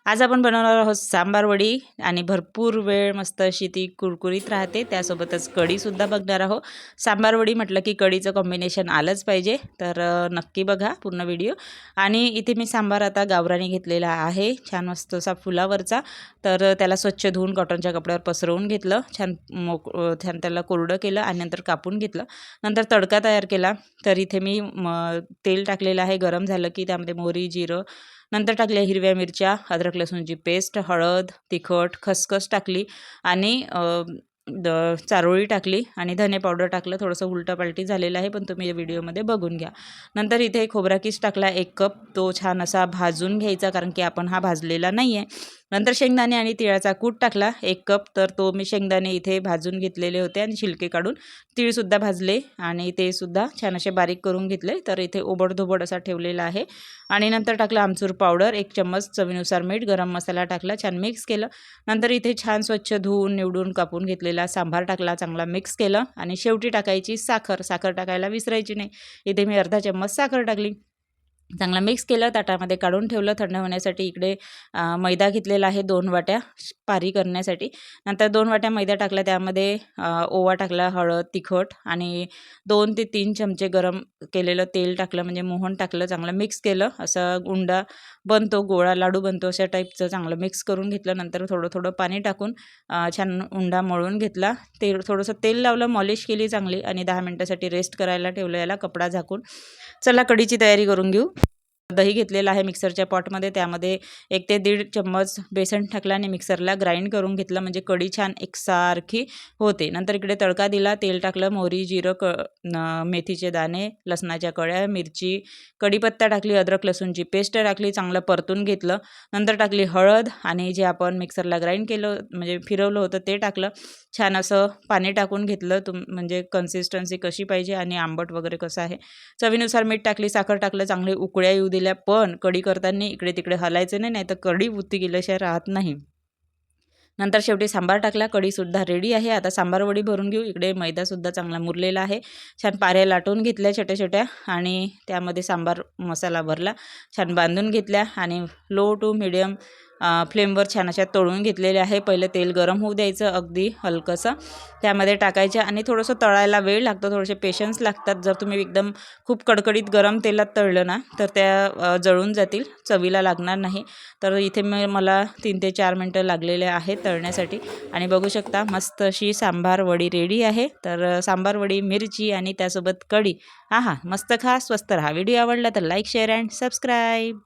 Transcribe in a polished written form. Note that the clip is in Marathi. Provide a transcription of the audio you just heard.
आज आपण बनवणार आहोत सांबार वडी आणि भरपूर वेळ मस्त अशी ती कुरकुरीत राहते। त्यासोबतच कढीसुद्धा बघणार आहोत। सांबार वडी म्हटलं की कढीचं कॉम्बिनेशन आलंच पाहिजे, तर नक्की बघा पूर्ण व्हिडिओ। आणि इथे मी सांबार आता गावरानी घेतलेला आहे, छान मस्त असा फुलावरचा। तर त्याला स्वच्छ धुवून कॉटनच्या कपड्यावर पसरवून घेतलं, छान त्याला कोरडं केलं आणि नंतर कापून घेतलं। नंतर तडका तयार केला। तर इथे मी तेल टाकलेलं आहे, गरम झालं की त्यामध्ये मोहरी, जिरं, नंतर टाकल्या हिरव्या मिरच्या, अद्रक लसूणची पेस्ट, हळद, तिखट, खसखस टाकली आणि चारोळी टाकली आणि धने पावडर टाकलं। थोडंसं उलटपालटी झालेलं आहे, पण तुम्ही या व्हिडिओमध्ये बघून घ्या। नंतर इथे खोबरा किस टाकला 1 कप, तो छान असा भाजून घ्यायचा, कारण की आपण हा भाजलेला नाही आहे। नंतर शेंगदाणे आणि तिळाचा कूट टाकला 1 कप, तर तो मी शेंगदाणे इथे भाजून घेतलेले होते आणि छिलके काढून तीळसुद्धा भाजले आणि ते सुद्धा छान असे बारीक करून घेतले। तर इथे ओबडधोबड असा ठेवलेला आहे। आणि नंतर टाकलं आमचूर पावडर 1 चम्मच, चवीनुसार मीठ, गरम मसाला टाकला, छान मिक्स केलं। नंतर इथे छान स्वच्छ धुवून निवडून कापून घेतलेला सांबार टाकला, चांगला मिक्स केलं आणि शेवटी टाकायची साखर टाकायला विसरायची नाही। इथे मी अर्धा चम्मच साखर टाकली, चांगला मिक्स केलं, ताटामध्ये काढून ठेवलं थंड होण्यासाठी। इकडे मैदा घेतलेला आहे 2 वाट्या पारी करण्यासाठी। नंतर 2 वाट्या मैदा टाकला, त्यामध्ये ओवा टाकला, हळद, तिखट आणि 2 ते 3 चमचे गरम केलेलं तेल टाकलं, म्हणजे मोहन टाकलं, चांगलं मिक्स केलं। असं उंडा बनतो, गोळा लाडू बनतो अशा टाईपचं चांगलं मिक्स करून घेतलं। नंतर थोडं पाणी टाकून छान उंडा मळून घेतला। थोडंसं तेल लावलं, मॉलिश केली चांगली आणि 10 मिनिटासाठी रेस्ट करायला ठेवलं याला कपडा झाकून। चला कढीची तयारी करून घेऊ। दही घेतलेलं आहे मिक्सरच्या पॉटमध्ये, त्यामध्ये 1 ते 1.5 चम्मच बेसन टाकला आणि मिक्सरला ग्राइंड करून घेतलं, म्हणजे कढी छान एकसारखी होते। नंतर इकडे तडका दिला, तेल टाकलं, मोहरी, जिरं, मेथीचे दाणे, लसणाच्या कळ्या, मिरची, कढीपत्ता टाकली, अद्रक लसूणची पेस्ट टाकली, चांगलं परतून घेतलं। नंतर टाकली हळद आणि जे आपण मिक्सरला ग्राइंड केलं म्हणजे फिरवलं होतं ते टाकलं। छान असं पाणी टाकून घेतलं, म्हणजे कन्सिस्टन्सी कशी पाहिजे आणि आंबट वगैरे कसं आहे। चवीनुसार मीठ टाकली, साखर टाकलं, चांगले उकळ्या येऊ दिल्या, पण कढी करताना इकडे तिकडे हलायचं नाही, नाहीतर कढी बुत्ती गेल्याशिवाय राहत नाही। नंतर शेवटी सांबार टाकला, कढीसुद्धा रेडी आहे। आता सांबार वडी भरून घेऊ। इकडे मैदासुद्धा चांगला मुरलेला आहे, छान पाऱ्या लाटून घेतल्या छोट्या छोट्या आणि त्यामध्ये सांबार मसाला भरला, छान बांधून घेतल्या आणि लो टू मिडियम फ्लेमवर छान अशा तळून घेतलेले आहे। पहिलं तेल गरम होऊ द्यायचं अगदी हलकंसं, त्यामध्ये टाकायचं आणि थोडंसं तळायला वेळ लागतो, थोडेसे पेशन्स लागतात। जर तुम्ही एकदम खूप कडकडीत गरम तेलात तळलं ना तर त्या जळून जातील, चवीला लागणार नाही। तर इथे मला 3 ते 4 मिनटं लागलेले आहेत तळण्यासाठी आणि बघू शकता मस्त अशी सांबार वडी रेडी आहे। तर सांबार वडी, मिरची आणि त्यासोबत कढी, आहा मस्त खा, स्वस्त राहा। व्हिडिओ आवडला तर लाईक, शेअर अँड सबस्क्राईब।